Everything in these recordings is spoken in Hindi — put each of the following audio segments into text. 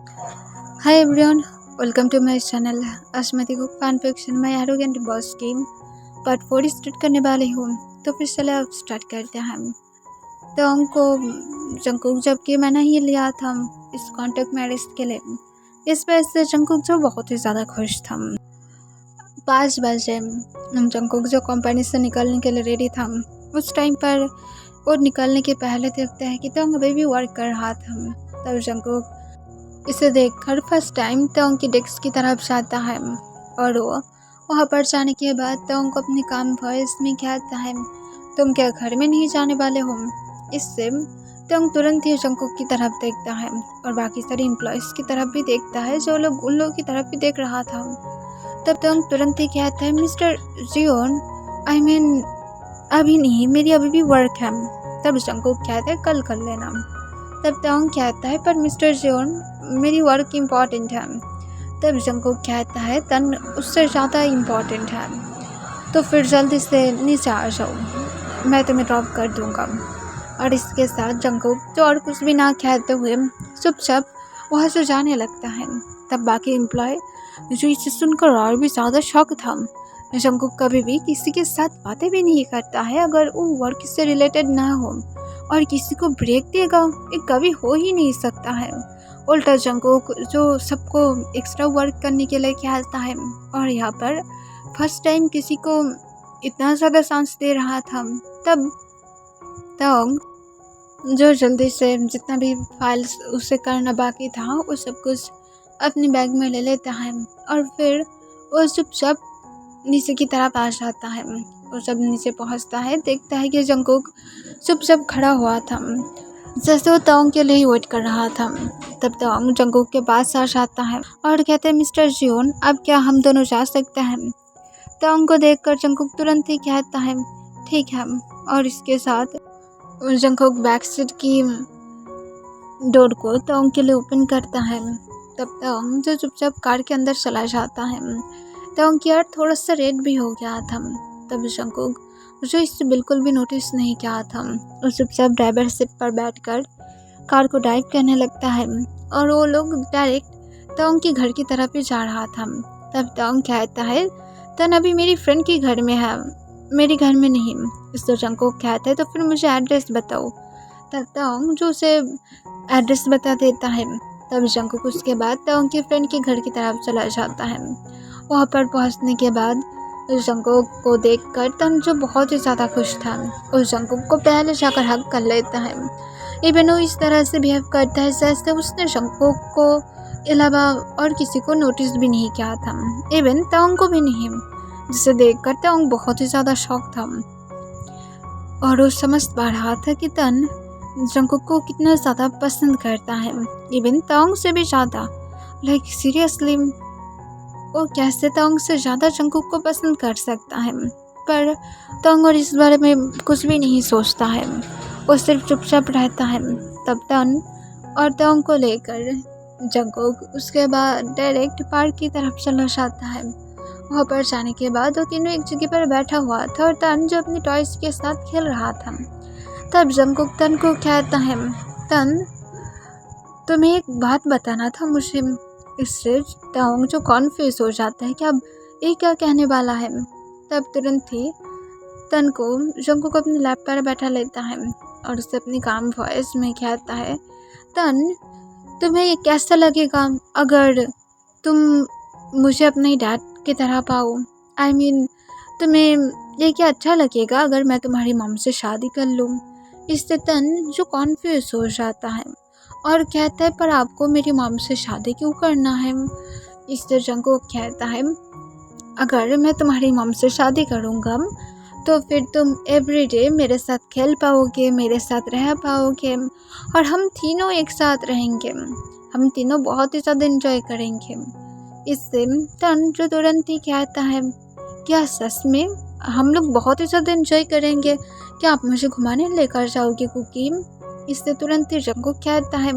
Hi everyone, welcome to my channel असमति को फैन फिक्शन में arrogant boss game part 4 start करने वाले हूँ। तो फिर चले अब स्टार्ट करते हैं। तो हमको जंकुक जब कि मैंने ही लिया था इस कॉन्टेक्ट मैरिज के लिए, इस वजह से जंकुक जो बहुत ही ज़्यादा खुश था। 5 बजे हम जंकुक जो कंपनी से निकलने के लिए रेडी था। उस टाइम पर वो निकलने के पहले देखते हैं कि तो अभी भी वर्क कर रहा था। तब जंकुक इसे देखकर फर्स्ट टाइम तोंग की डेस्क की तरफ जाता है और वो वहाँ पर जाने के बाद तोंग को अपने काम वॉइस में कहता है, तुम क्या घर में नहीं जाने वाले हो। इससे तोंग तुरंत ही जंकुक की तरफ देखता है और बाकी सारे एम्प्लॉयज़ की तरफ भी देखता है जो लोग उन लोगों की तरफ भी देख रहा था। तब तोंग तुरंत ही कहता है, मिस्टर जियोन, आई मीन अभी नहीं, मेरी अभी भी वर्क है। तब जंकुक कहता है कल कर लेना। तब तोंग कहता है, पर मिस्टर जियोन मेरी वर्क इम्पॉर्टेंट है। तब जंकुक कहता है, तन उससे ज़्यादा इम्पॉर्टेंट है, तो फिर जल्दी से नीचे आ जाओ, मैं तुम्हें ड्रॉप कर दूँगा। और इसके साथ जंकुक जो और कुछ भी ना कहते हुए चुपचाप वहाँ से जाने लगता है। तब बाकी एम्प्लॉय जो इसे सुनकर और भी ज़्यादा शॉक था। जंकुक कभी भी किसी के साथ बातें भी नहीं करता है अगर वो वर्क से रिलेटेड ना हो, और किसी को ब्रेक देगा ये कभी हो ही नहीं सकता है। उल्टा जंकुक जो सबको एक्स्ट्रा वर्क करने के लिए कहता है, और यहाँ पर फर्स्ट टाइम किसी को इतना ज़्यादा चांस दे रहा था। तब तोंग जो जल्दी से जितना भी फाइल्स उसे करना बाकी था वो सब कुछ अपने बैग में ले लेता है और फिर वो चुपचाप नीचे की तरफ आ जाता है। और जब नीचे पहुंचता है देखता है कि जंकुक चुपचाप खड़ा हुआ था, जैसे वो तोंग के लिए ही वेट कर रहा था। तब तोंग जंकुक के पास आ जाता है और कहते हैं, मिस्टर जियोन, अब क्या हम दोनों जा सकते हैं। तोंग को देखकर जंकुक तुरंत ही कहता है, ठीक है। और इसके साथ जंकुक बैक सीट की डोर को तोंग के लिए ओपन करता है। तब तोंग जो चुपचाप कार के अंदर चला जाता है। तोंग की यार थोड़ा सा रेड भी हो गया था। तब जंकुक जो इसे बिल्कुल भी नोटिस नहीं किया था, वो चुपचाप ड्राइवर सीट पर बैठकर कार को ड्राइव करने लगता है और वो लोग डायरेक्ट तोंग के घर की तरफ ही जा रहा था। तब तोंग कहता है, तन अभी मेरी फ्रेंड के घर में है, मेरे घर में नहीं। इस तो जंकुक कहता है, तो फिर मुझे एड्रेस बताओ। तब तोंग जो उसे एड्रेस बता देता है। तब जंकुक उसके बाद तोंग के फ्रेंड के घर की तरफ चला जाता है। वहाँ पर पहुँचने के बाद जंकुक को देखकर तन जो बहुत ही ज़्यादा खुश था, उस जंकुक को पहले जाकर हग कर लेता है। इवन वो इस तरह से बिहेव करता है जैसे उसने जंकुक को अलावा और किसी को नोटिस भी नहीं किया था, इवन तोंग को भी नहीं, जिसे देखकर तोंग बहुत ही ज़्यादा शॉक था। और वो समझ पा रहा था कि तन जंकुक को कितना ज़्यादा पसंद करता है, इवन तोंग से भी ज़्यादा। लाइक सीरियसली वो कैसे तोंग से ज़्यादा जंकुक को पसंद कर सकता है। पर तोंग और इस बारे में कुछ भी नहीं सोचता है, वो सिर्फ चुपचाप रहता है। तब तन और तोंग को लेकर जंकुक उसके बाद डायरेक्ट पार्क की तरफ चला जाता है। वहाँ पर जाने के बाद वो तीनों एक जगह पर बैठा हुआ था और तन जो अपने टॉयज के साथ खेल रहा था। तब जंकुक तन को कहता है, तन तुम्हें एक बात बताना था मुझे। इससे तोंग जो कॉन्फ्यूज हो जाता है कि अब ये क्या कहने वाला है। तब तुरंत ही तन को जंकुक अपने लैप पर बैठा लेता है और उसे अपनी काम वॉइस में कहता है, तन तुम्हें ये कैसा लगेगा अगर तुम मुझे अपने डैड की तरह पाओ। आई मीन तुम्हें ये क्या अच्छा लगेगा अगर मैं तुम्हारी मॉम से शादी कर लूँ। इससे तन जो कॉन्फ्यूज हो जाता है और कहता है, पर आपको मेरी मॉम से शादी क्यों करना है। इससे जंकुक कहता है, अगर मैं तुम्हारी मॉम से शादी करूँगा तो फिर तुम एवरीडे मेरे साथ खेल पाओगे, मेरे साथ रह पाओगे और हम तीनों एक साथ रहेंगे, हम तीनों बहुत ही ज़्यादा एंजॉय करेंगे। इससे तन जो तुरंत ही कहता है, क्या सच में हम लोग बहुत ही ज़्यादा एंजॉय करेंगे, क्या आप मुझे घुमाने लेकर जाओगे कुकी। इससे तुरंत ही जंकुक कहता है,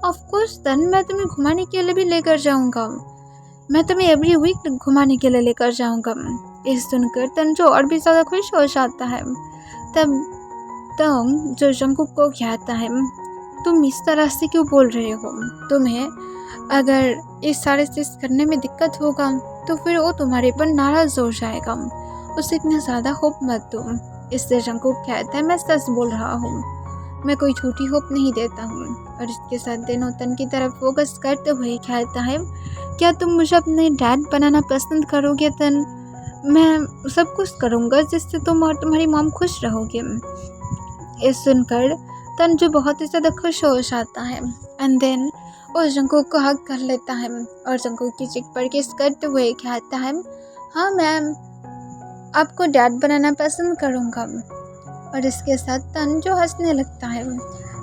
ऑफ कोर्स तन, मैं तुम्हें घुमाने के लिए भी लेकर जाऊँगा, मैं तुम्हें एवरी वीक घुमाने के लिए लेकर जाऊँगा। इस सुनकर तन जो और भी ज़्यादा खुश हो जाता है। तब तोंग जो जंकुक को कहता है, तुम इस तरह से क्यों बोल रहे हो, तुम्हें अगर इस सारे चीज़ करने में दिक्कत होगा तो फिर वो तुम्हारे पर नाराज़ हो जाएगा। उसे इतना ज़्यादा होप मत दो। इससे जंगकुक कहता है मैं सच बोल रहा हूँ, मैं कोई झूठी होप नहीं देता हूँ। और इसके साथ देनो तन की तरफ फोकस करते हुए कहता है क्या तुम मुझे अपने डैड बनाना पसंद करोगे तन? मैं सब कुछ करूँगा जिससे तुम और तुम्हारी मॉम खुश रहोगे। ये सुनकर तंजू बहुत ही ज़्यादा खुश हो जाता है एंड देन वो जंगकुक को हग कर लेता है और जंगकुक की चिक पर किस करते हुए कहता है हाँ मैम, आपको डैड बनाना पसंद करूँगा। और इसके साथ तंजू हंसने लगता है।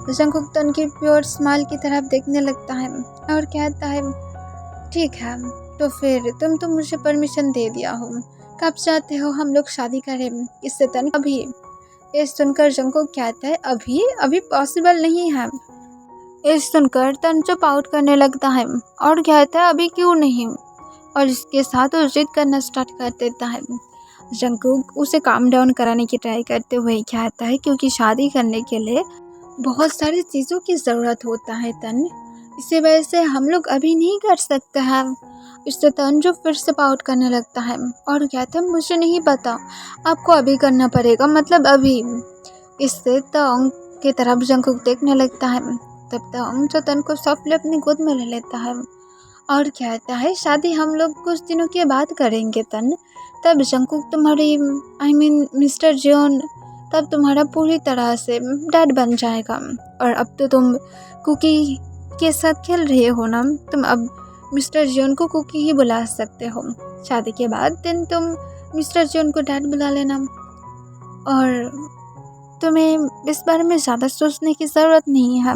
जंगकुक तन की प्योर स्माइल की तरफ देखने लगता है और कहता है ठीक है, तो फिर तुम तो मुझे परमिशन दे दिया हो, कब चाहते हो हम लोग शादी करें? इससे तन अभी। ये सुनकर जंगकुक कहता है अभी अभी पॉसिबल नहीं है। ये सुनकर तन चुप आउट करने लगता है और कहता है अभी क्यों नहीं? और इसके साथ वो जिद करना स्टार्ट कर देता है। जंगकुक उसे काम डाउन कराने की ट्राई करते हुए कहता है क्योंकि शादी करने के लिए बहुत सारी चीज़ों की ज़रूरत होता है तन, इसी वजह से हम लोग अभी नहीं कर सकते हैं। इससे तन जो फिर से पाउट करने लगता है और कहता है मुझे नहीं पता, आपको अभी करना पड़ेगा, मतलब अभी। इससे तोंग की तरफ जंगकुक देखने लगता है। तब तोंग जो तन को सॉफ्टली अपनी गोद में ले लेता है और कहता है शादी हम लोग कुछ दिनों के बाद करेंगे तन, तब जंगकुक तुम्हारी मिस्टर जियोन तब तुम्हारा पूरी तरह से डैड बन जाएगा। और अब तो तुम कुकी के साथ खेल रहे हो ना, तुम अब मिस्टर जियोन को कुकी ही बुला सकते हो। शादी के बाद दिन तुम मिस्टर जियोन को डैड बुला लेना और तुम्हें इस बारे में ज़्यादा सोचने की ज़रूरत नहीं है।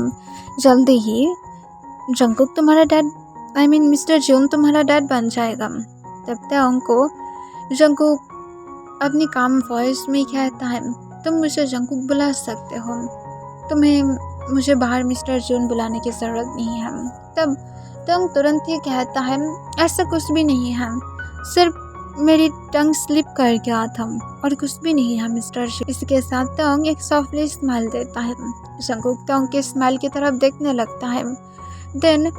जल्दी ही जंगकुक तुम्हारा डैड मिस्टर जियोन तुम्हारा डैड बन जाएगा। तब तक को जंगकुक अपनी काम वॉइस में कहता है तुम मुझे जंगकुक बुला सकते हो, तुम्हें मुझे बाहर मिस्टर जियोन बुलाने की ज़रूरत नहीं है। तब तंग तुरंत ही कहता है ऐसा कुछ भी नहीं है, सिर्फ मेरी टंग स्लिप कर गया था और कुछ भी नहीं है मिस्टर जियोन। इसके साथ तंग एक सॉफ्टली स्माइल देता है। जंगकुक तंग के स्माइल की तरफ देखने लगता है। देन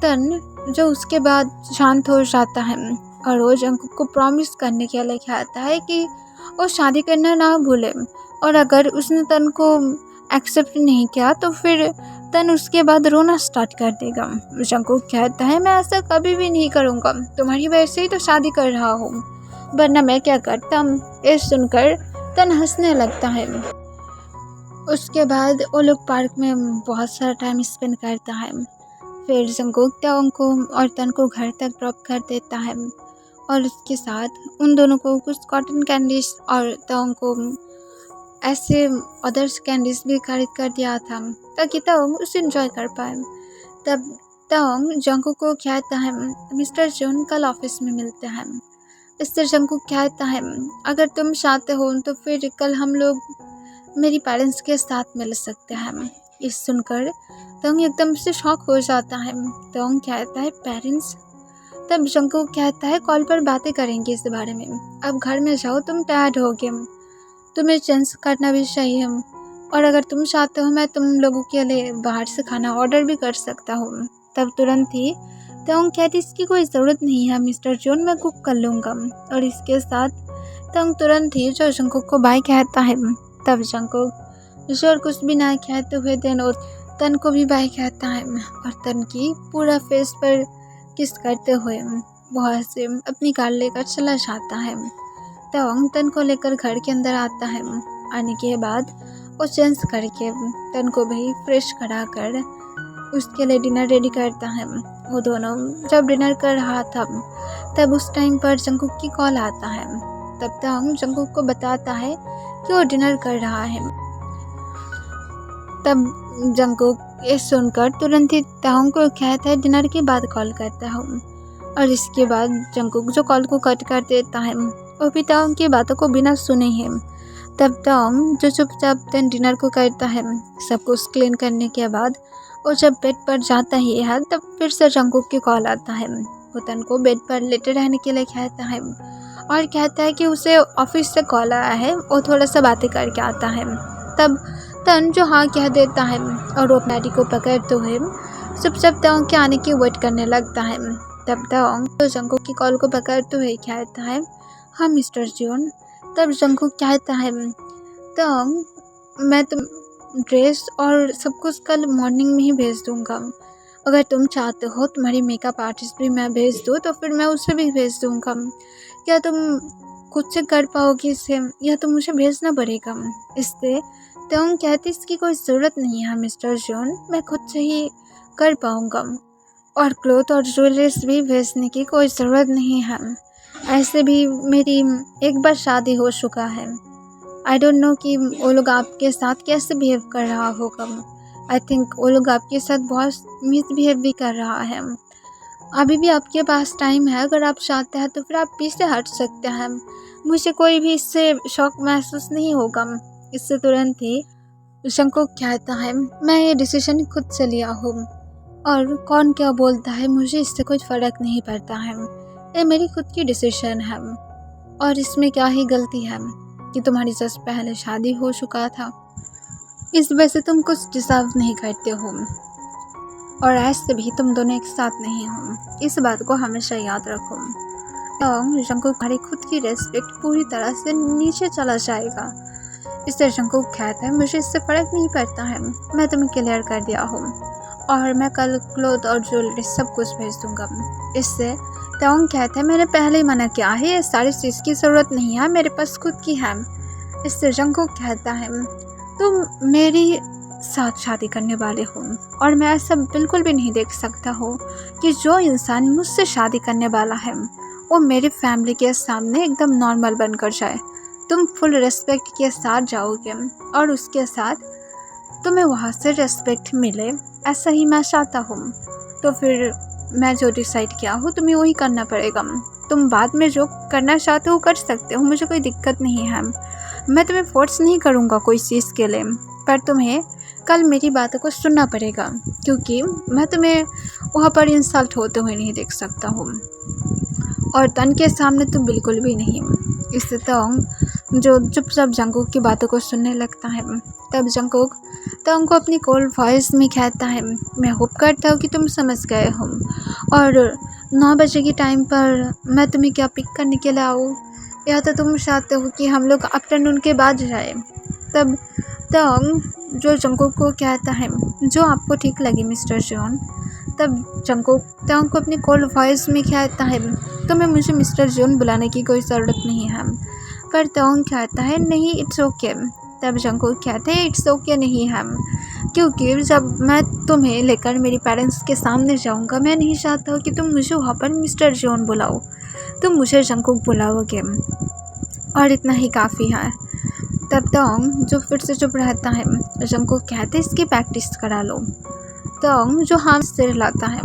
तन जो उसके बाद शांत हो जाता है और वो जंगकुक को प्रॉमिस करने के लिए कहता है कि वो शादी करना ना भूले, और अगर उसने तन को एक्सेप्ट नहीं किया तो फिर तन उसके बाद रोना स्टार्ट कर देगा। जंगकुक कहता है मैं ऐसा कभी भी नहीं करूँगा, तुम्हारी वजह से ही तो शादी कर रहा हूँ, वरना मैं क्या करता। ये सुनकर तन हंसने लगता है। उसके बाद वो लोग पार्क में बहुत सारा टाइम स्पेंड करता है। फिर जंगकुक तोंग को और तन को घर तक ड्रॉप कर देता है और उसके साथ उन दोनों को कुछ कॉटन कैंडीज और तोंग को ऐसे अदर्स कैंडीज भी खरीद कर दिया था ताकि तोंग उसे एंजॉय कर पाए। तब तोंग जंगकुक को कहता है मिस्टर जियोन कल ऑफिस में मिलते हैं। इससे जंगकुक कहता है अगर तुम चाहते हो तो फिर कल हम लोग मेरी पेरेंट्स के साथ मिल सकते हैं। इस सुनकर तोंग एकदम से शॉक हो जाता है। तोंग कहता है पेरेंट्स? तब जंगकुक कहता है कॉल पर बातें करेंगे इस बारे में, अब घर में जाओ, तुम टायर्ड हो गए, तुम्हें चेंज करना भी चाहिए, और अगर तुम चाहते हो मैं तुम लोगों के लिए बाहर से खाना ऑर्डर भी कर सकता हूँ। तब तुरंत ही तोंग कहती इसकी कोई ज़रूरत नहीं है मिस्टर जियोन, मैं कुक कर लूँगा। और इसके साथ तोंग तुरंत ही जो जंगकुक को बाय कहता है। तब जंगकुक जो और कुछ भी ना कहते हुए देन तन को भी बाय कहता है और तन की पूरा फेस पर किस करते हुए बहुत से अपनी कार लेकर चला जाता है। तोंग तन को लेकर घर के अंदर आता है। आने के बाद वो चेंज करके तन को भी फ्रेश करा कर उसके लिए डिनर रेडी करता है। वो दोनों जब डिनर कर रहा था तब उस टाइम पर जंगकुक की कॉल आता है। तब तोंग जंगकुक को बताता है कि वो डिनर कर रहा है। तब जंगकुक ये सुनकर तुरंत ही तोंग को कहता है डिनर के बाद कॉल करता हूँ। और इसके बाद जंगकुक जो कॉल को कट कर देता है वो भी तोंग की बातों को बिना सुने ही। तब तोंग जो चुपचाप डिनर को करता है। सब कुछ क्लीन करने के बाद वो जब बेड पर जाता ही है तब फिर से जंगकुक की कॉल आता है। वो तन को बेड पर लेटे रहने के लिए कहता है और कहता है कि उसे ऑफिस से कॉल आया है, वो थोड़ा सा बातें करके आता है। तब तन जो हाँ कह देता है और वो मैडी को पकड़ते हुए चुपचाप तोंग के आने की वेट करने लगता है। तब तोंग तो जंगकुक की कॉल को पकड़ते हुए कहता है, हाँ मिस्टर जून। तब जंगकुक कहता है, तोंग मैं तुम ड्रेस और सब कुछ कल मॉर्निंग में ही भेज दूंगा। अगर तुम चाहते हो तुम्हारी मेकअप आर्टिस्ट भी मैं भेज दूँ तो फिर मैं उसे भी भेज दूंगा। क्या तुम खुद से कर पाओगी इसे या तो मुझे भेजना पड़ेगा? इससे तोंग कहती इसकी कोई ज़रूरत नहीं है मिस्टर जॉन, मैं खुद से ही कर पाऊंगा और क्लोथ और ज्वेलरीज भी भेजने की कोई ज़रूरत नहीं है। ऐसे भी मेरी एक बार शादी हो चुका है। आई डोंट नो कि वो लोग आपके साथ कैसे बिहेव कर रहा होगा। आई थिंक वो लोग आपके साथ बहुत मिसबिहेव भी कर रहा है। अभी भी आपके पास टाइम है, अगर आप चाहते हैं तो फिर आप पीछे हट सकते हैं। मुझे कोई भी इससे शौक महसूस नहीं होगा। इससे तुरंत ही शंकुक कहता है, मैं ये डिसीजन खुद से लिया हूँ और कौन क्या बोलता है मुझे इससे कुछ फ़र्क नहीं पड़ता है। ये मेरी खुद की डिसीजन है और इसमें क्या ही गलती है कि तुम्हारी जस्ट पहले शादी हो चुका था। इस वजह से तुम कुछ डिजर्व नहीं करते हो और ऐसे भी तुम दोनों एक साथ नहीं हो। इस बात को हमेशा याद रखो। जंगकुक तुम्हारी खुद की रेस्पेक्ट पूरी तरह से नीचे चला जाएगा। इससे जंगकुक कहता है, मुझे इससे फ़र्क नहीं पड़ता है, मैं तुम्हें क्लियर कर दिया हूँ और मैं कल क्लोथ और ज्वेलरी सब कुछ भेज दूँगा। इससे तोंग कहता है, मैंने पहले ही मना किया है, ये सारी चीज़ की ज़रूरत नहीं है, मेरे पास खुद की है। इससे जंगकुक कहता है, तुम मेरी साथ शादी करने वाले हो और मैं ऐसा बिल्कुल भी नहीं देख सकता हूँ कि जो इंसान मुझसे शादी करने वाला है वो मेरी फैमिली के सामने एकदम नॉर्मल बनकर जाए। तुम फुल रिस्पेक्ट के साथ जाओगे और उसके साथ तुम्हें वहाँ से रिस्पेक्ट मिले, ऐसा ही मैं चाहता हूँ। तो फिर मैं जो डिसाइड किया हूँ तुम्हें वही करना पड़ेगा। तुम बाद में जो करना चाहते हो कर सकते हो, मुझे कोई दिक्कत नहीं है। मैं तुम्हें फोर्स नहीं करूँगा कोई चीज़ के लिए, पर तुम्हें कल मेरी बातों को सुनना पड़ेगा क्योंकि मैं तुम्हें वहाँ पर इंसल्ट होते हुए नहीं देख सकता हूँ और तन के सामने तो बिल्कुल भी नहीं। इससे तोंग जो चुपचाप जंगकुक की बातों को सुनने लगता है। तब जंगकुक तोंग को अपनी कोल्ड वॉइस में कहता है, मैं होप करता हूँ कि तुम समझ गए हो और 9 बजे के टाइम पर मैं तुम्हें क्या पिक करने के लिए आऊँ या तो तुम चाहते हो कि हम लोग आफ्टरनून के बाद जाए। तब तोंग जो जंगकुक को कहता है, जो आपको ठीक लगे मिस्टर जॉन। तब जंगकुक तोंग को अपनी कोल्ड वॉइस में कहता है, तुम्हें मुझे मिस्टर जॉन बुलाने की कोई ज़रूरत नहीं है। पर तोंग कहता है, नहीं इट्स ओके। तब जंगकुक कहते हैं, इट्स ओके नहीं है क्योंकि जब मैं तुम्हें लेकर मेरी पेरेंट्स के सामने जाऊंगा मैं नहीं चाहता हूँ कि तुम मुझे वहाँ पर मिस्टर जॉन बुलाओ, तुम मुझे जंगकुक बुलाओगे और इतना ही काफ़ी है। तब तोंग जो फिर से चुप रहता है। जंगकुक कहते हैं, इसकी प्रैक्टिस करा लो। तोंग जो हाँ सिर लाता है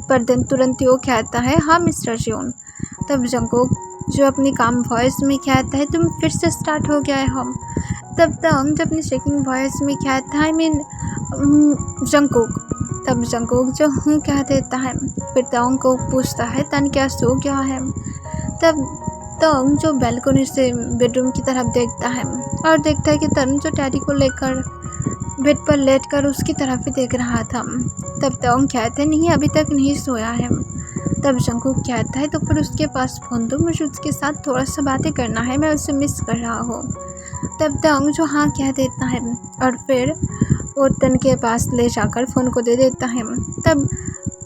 पर दिन तुरंत ही वो कहता है, हाँ मिस्टर जॉन। तब जंगकुक जो अपनी काम वॉइस में कहता है, तुम फिर से स्टार्ट हो गया है हम। तब तोंग जो अपनी शेकिंग वॉइस में कहता है, आई मीन जंगकुक। तब जंगकुक जो हूँ कह देता है। फिर तोंग को पूछता है, तन क्या सो गया है? तब तोंग जो बैल्कनी से बेडरूम की तरफ देखता है और देखता है कि तन जो टैडी को लेकर बेड पर लेटकर उसकी तरफ ही देख रहा था। तब तोंग कहते हैं, नहीं अभी तक नहीं सोया है। तब जंगकुक कहता है, तो फिर उसके पास फ़ोन दो, मुझे उसके साथ थोड़ा सा बातें करना है, मैं उसे मिस कर रहा हूँ। तब तोंग जो हाँ कह देता है और फिर वो तन के पास ले जाकर फ़ोन को दे देता है। तब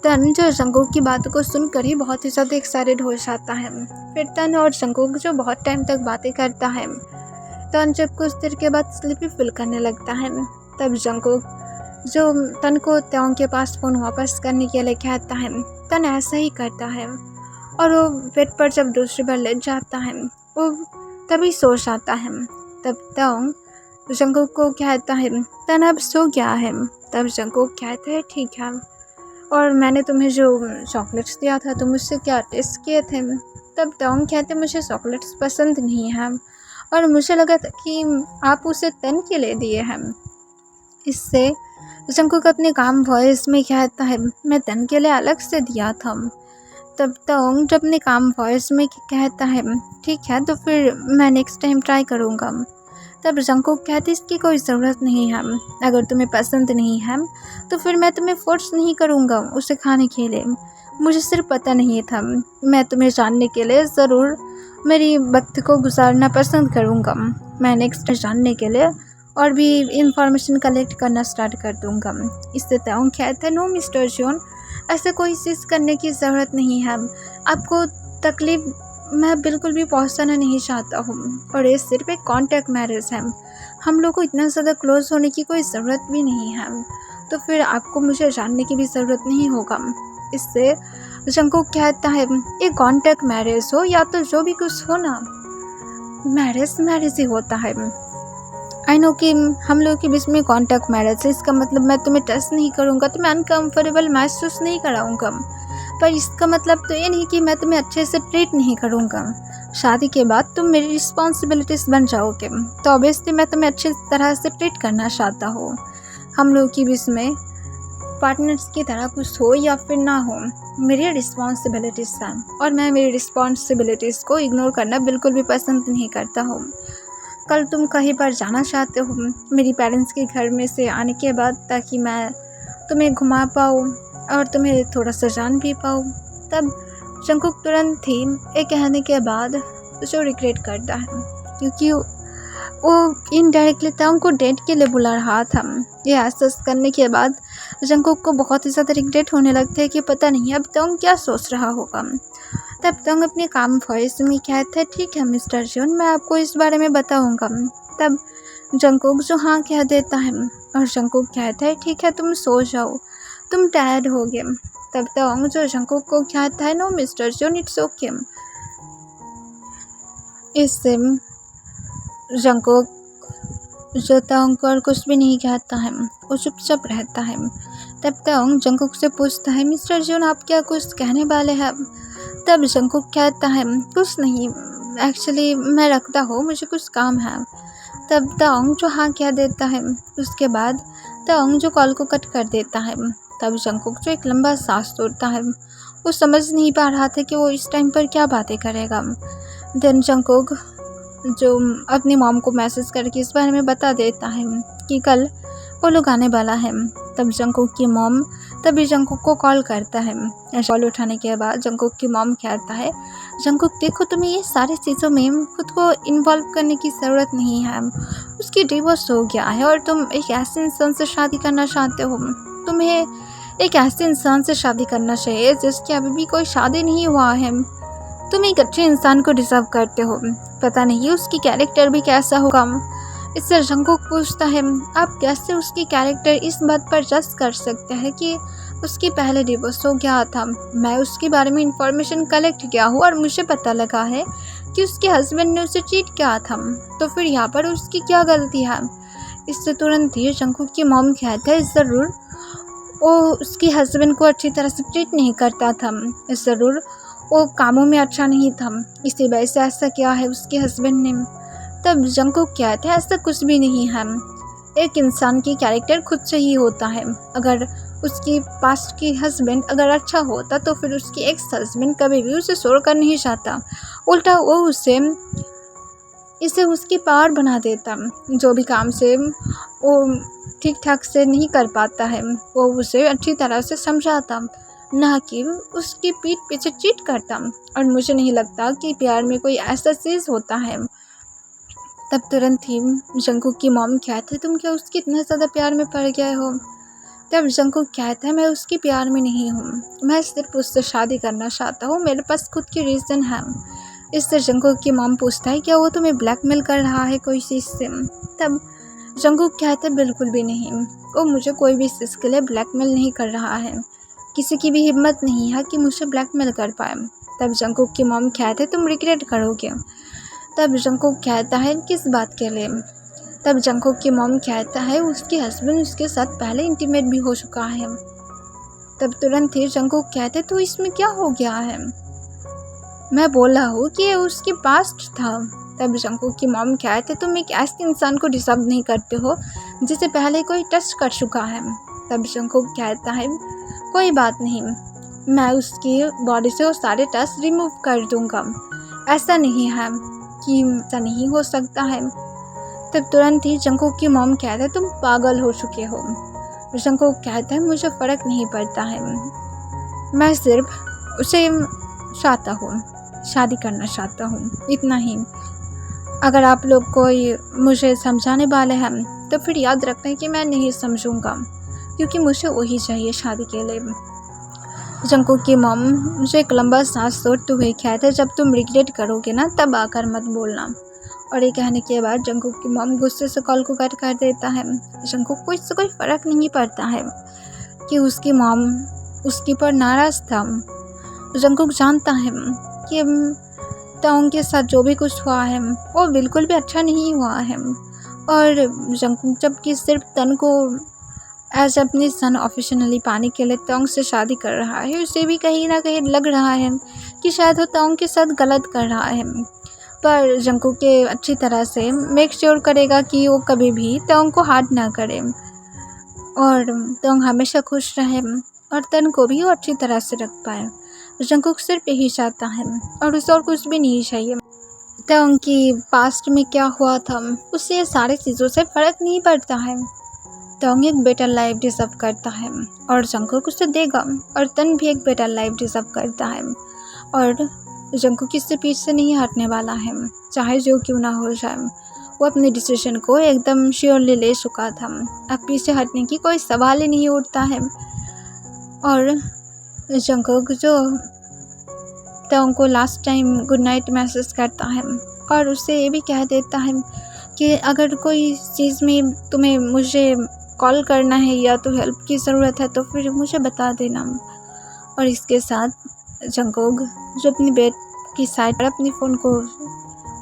तन जो जंगकुक की बातों को सुनकर ही बहुत ही ज़्यादा एक्साइटेड हो जाता है। फिर तन और जंगकुक जो बहुत टाइम तक बातें करता है। तन जब कुछ देर के बाद स्लीपी फील करने लगता है। तब जंगकुक जो तन को तोंग के पास फ़ोन वापस करने के लिए कहता है। तन ऐसा ही करता है और वो बेड पर जब दूसरी बार लेट जाता है वो तभी सो जाता है। तब तोंग जंगकुक को कहता है, तन अब सो गया है। तब जंगकुक कहता है, ठीक है, और मैंने तुम्हें जो चॉकलेट्स दिया था तुम उससे क्या टेस्ट किए थे? तब तोंग कहते, मुझे चॉकलेट्स पसंद नहीं है और मुझे लगा था कि आप उसे तन के लिए दिए हैं। इससे जंगकुक अपने काम वॉइस में कहता है, मैं तन के लिए अलग से दिया था। तब तोंग जब अपने काम वॉइस में कहता है, ठीक है तो फिर मैं नेक्स्ट टाइम ट्राई करूँगा। तब जंगकुक कहती इसकी कोई ज़रूरत नहीं है, अगर तुम्हें पसंद नहीं है तो फिर मैं तुम्हें फोर्स नहीं करूँगा उसे खाने के लिए। मुझे सिर्फ पता नहीं था, मैं तुम्हें जानने के लिए ज़रूर मेरी वक्त को गुजारना पसंद करूँगा। मैं नेक्स्ट जानने के लिए और भी इंफॉर्मेशन कलेक्ट करना स्टार्ट कर दूँगा। इससे ताओंग कहता है नो मिस्टर जॉन, ऐसे कोई चीज़ करने की ज़रूरत नहीं है, आपको तकलीफ़ मैं बिल्कुल भी पहुंचाना नहीं चाहता हूँ और ये सिर्फ एक कॉन्टैक्ट मैरिज है, हम लोग को इतना ज़्यादा क्लोज होने की कोई ज़रूरत भी नहीं है, तो फिर आपको मुझे जानने की भी ज़रूरत नहीं होगा। इससे जंगकुक कहता है ये कॉन्टैक्ट मैरिज हो या तो जो भी कुछ हो ना, मैरिज मैरिज ही होता है। आई नो कि हम लोग के बीच में कॉन्टैक्ट मैरिज है, इसका मतलब मैं तुम्हें टच नहीं करूँगा, तुम्हें अनकम्फर्टेबल महसूस नहीं कराऊँगा, पर इसका मतलब तो ये नहीं कि मैं तुम्हें अच्छे से ट्रीट नहीं करूँगा। शादी के बाद तुम मेरी रिस्पॉन्सिबिलिटीज़ बन जाओगे, तो ऑब्वियसली मैं तुम्हें अच्छी तरह से ट्रीट करना चाहता हूँ। हम लोग के बीच में पार्टनर्स की तरह कुछ हो या फिर ना हो, मेरी रिस्पॉन्सिबिलिटीज़ हैं और मैं मेरी रिस्पॉन्सिबिलिटीज़ को इग्नोर करना बिल्कुल भी पसंद नहीं करता हूँ। कल तुम कहीं पर जाना चाहते हो मेरी पेरेंट्स के घर में से आने के बाद, ताकि मैं तुम्हें घुमा पाऊँ और तुम्हें थोड़ा सा जान भी पाऊँ। तब जंगकुक तुरंत ही ये कहने के बाद उसे रिग्रेट करता है, क्योंकि वो इनडायरेक्टली ताओंग को डेट के लिए बुला रहा था। ये एहसास करने के बाद जंगकुक को बहुत ही ज़्यादा रिग्रेट होने लगता है कि पता नहीं अब ताओंग क्या सोच रहा होगा। तब ताओंग अपने काम वॉइस में कहता है ठीक है मिस्टर जॉन, मैं आपको इस बारे में बताऊंगा। तब जंगकुक जो हाँ कह देता है और जंगकुक कहता है ठीक है तुम सो जाओ, तुम टायर्ड हो गए। तब ताओंग जो जंगकुक को कहता है no mister John it's okay. इससे जंगकुक जो ताओंग को और कुछ भी नहीं कहता है, वो चुपचाप रहता है। तब ताओंग जंगकुक से पूछता है मिस्टर जॉन आप क्या कुछ कहने वाले हैं? तब जंगकुक कहता है कुछ नहीं, एक्चुअली मैं रखता हूँ, मुझे कुछ काम है। तब ताओंग जो हाँ कह देता है, उसके बाद ताओंग जो कॉल को कट कर देता है। तब जंगकुक जो एक लंबा सांस तोड़ता है, वो समझ नहीं पा रहा था कि वो इस टाइम पर क्या बातें करेगा। देन जंगकुक जो अपनी मॉम को मैसेज करके इस बारे में बता देता है कि कल वो लोग आने वाला है। तब जंगकुक की मॉम तभी जंगकुक को कॉल करता है। कॉल उठाने के बाद जंगकुक की मॉम कहता है जंगकुक देखो तुम्हें ये सारी चीज़ों में खुद को इन्वॉल्व करने की ज़रूरत नहीं है, उसकी डिवोर्स हो गया है और तुम एक ऐसे इंसान से शादी करना चाहते हो। तुम्हें एक ऐसे इंसान से शादी करना चाहिए जिसकी अभी भी कोई शादी नहीं हुआ है। तुम एक अच्छे इंसान को डिजर्व करते हो, पता नहीं उसकी कैरेक्टर भी कैसा होगा। इससे जंगकुक पूछता है आप कैसे उसकी कैरेक्टर इस बात पर जज कर सकते हैं कि उसकी पहले डिवोर्स हो गया था। मैं उसके बारे में इंफॉर्मेशन कलेक्ट किया हूँ और मुझे पता लगा है कि उसके हस्बैंड ने उसे चीट किया था, तो फिर यहाँ पर उसकी क्या गलती है। इससे तुरंत ही जंगकुक की मॉम कहता है ज़रूर वो उसके हस्बैंड को अच्छी तरह से ट्रीट नहीं करता था, ज़रूर वो कामों में अच्छा नहीं था, इसी वजह से ऐसा किया है उसके हस्बैंड ने। तब जंगकुक कहता है ऐसा कुछ भी नहीं है, एक इंसान की कैरेक्टर खुद से ही होता है। अगर उसकी पास्ट की हस्बैंड अगर अच्छा होता तो फिर उसकी एक्स हस्बैंड कभी भी उसे छोड़कर नहीं चाहता, उल्टा वो इसे उसकी पावर बना देता। जो भी काम से वो ठीक ठाक से नहीं कर पाता है वो उसे अच्छी तरह से समझाता, ना कि उसकी पीठ पीछे चीट करता। और मुझे नहीं लगता कि प्यार में कोई ऐसा चीज़ होता है। तब तुरंत ही जंगकुक की मॉम कहती है तुम क्या उसके इतना ज़्यादा प्यार में पड़ गए हो। तब जंगकुक कहता है मैं उसके प्यार में नहीं हूँ, मैं सिर्फ उससे शादी करना चाहता हूँ, मेरे पास खुद की रीज़न है। इससे जंगकुक की मॉम पूछता है क्या वो तुम्हें ब्लैकमेल कर रहा है कोई चीज़ से। तब जंगकुक कहता है बिल्कुल भी नहीं, वो मुझे कोई भी चीज़ के लिए ब्लैकमेल नहीं कर रहा है, किसी की भी हिम्मत नहीं है कि मुझे ब्लैकमेल कर पाए। तब जंगकुक की मॉम कहते तुम रिग्रेट करोगे। तब जंगकुक कहता है किस बात के लिए। तब जंगकुक की मॉम कहता है उसके हस्बैंड उसके साथ पहले इंटीमेट भी हो चुका है। तब तुरंत ही जंगकुक कहते तो इसमें क्या हो गया है, मैं बोला हूँ कि ये उसकी पास्ट था। तब जंगकुक की मॉम कहते तुम एक ऐसे इंसान को डिजर्व नहीं करते हो जिसे पहले कोई टच कर चुका है। तब जंगकुक कहता है कोई बात नहीं, मैं उसकी बॉडी से वो सारे टच रिमूव कर दूंगा, ऐसा नहीं है कि ऐसा नहीं हो सकता है। तब तुरंत ही जंगकुक की मॉम कहता है तुम पागल हो चुके हो। जंगकुक कहता है मुझे फ़र्क नहीं पड़ता है, मैं सिर्फ उसे चाहता हूँ, शादी करना चाहता हूँ, इतना ही। अगर आप लोग कोई मुझे समझाने वाले हैं तो फिर याद रखना कि मैं नहीं समझूंगा, क्योंकि मुझे वही चाहिए शादी के लिए। जंगकुक की मॉम मुझे एक लंबा सांस छोड़ते हुए कहते हैं जब तुम रिग्रेट करोगे ना तब आकर मत बोलना। और ये कहने के बाद जंगकुक की मॉम गुस्से से कॉल को कट कर देता है। जंगकुक को इससे कोई फ़र्क नहीं पड़ता है कि उसकी मॉम उसके पर नाराज़ था। जंगकुक जानता है कि ताओंग के साथ जो भी कुछ हुआ है वो बिल्कुल भी अच्छा नहीं हुआ है। और जंगकुक जबकि सिर्फ तन को एज अपनी सन ऑफिशियली पाने के लिए ताओंग से शादी कर रहा है, उसे भी कहीं ना कहीं लग रहा है कि शायद वो ताओंग के साथ गलत कर रहा है। पर जंगकुक के अच्छी तरह से मेक श्योर करेगा कि वो कभी भी ताओंग को हार्ट ना करे और ताओंग हमेशा खुश रहे और तन को भी वो अच्छी तरह से रख पाए। जंगकुक सिर्फ यही चाहता है और उसे और कुछ भी नहीं चाहिए। ताओंग की पास्ट में क्या हुआ था उससे ये सारी चीज़ों से फ़र्क नहीं पड़ता है। ताओंग एक बेटर लाइफ डिज़र्व करता है और जंगकुक उसे देगा, और तन भी एक बेटर लाइफ डिज़र्व करता है और जंगकुक इससे पीछे नहीं हटने वाला है, चाहे जो क्यों ना हो जाए। वो अपने डिसीजन को एकदम श्योरली ले चुका था, अब पीछे हटने की कोई सवाल ही नहीं उठता है। और जंगकुक जो ताओंग को last time good night message करता है और उससे ये भी कह देता है कि अगर कोई चीज़ में तुम्हें मुझे कॉल करना है या तो हेल्प की ज़रूरत है तो फिर मुझे बता देना। और इसके साथ जंगकुक जो अपनी बेड की साइड पर अपनी फ़ोन को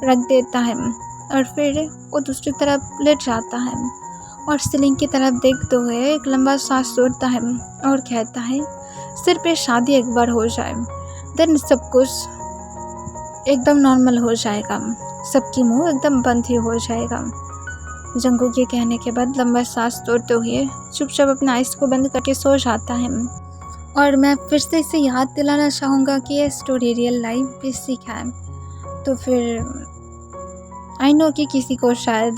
रख देता है और फिर वो दूसरी तरफ लेट जाता है और सीलिंग की तरफ देखते हुए एक लंबा सांस छोड़ता है और कहता है सिर्फ ये शादी एक बार हो जाए, देन सब कुछ एकदम नॉर्मल हो जाएगा, सबकी मुंह एकदम बंद ही हो जाएगा। जंगकुक के कहने के बाद लंबा सांस छोड़ते हुए चुपचाप अपना आइज़ को बंद करके सो जाता है। और मैं फिर से इसे याद दिलाना चाहूँगा कि ये स्टोरी रियल लाइफ बेसिक है, तो फिर आई नो कि किसी को शायद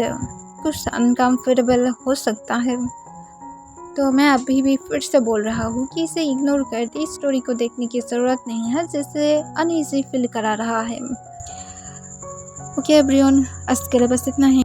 कुछ अनकम्फर्टेबल हो सकता है, तो मैं अभी भी फिर से बोल रहा हूँ कि इसे इग्नोर कर दी, स्टोरी को देखने की ज़रूरत नहीं है जिससे अनईजी फील करा रहा है। ओके एवरीवन, आज के लिए बस इतना ही।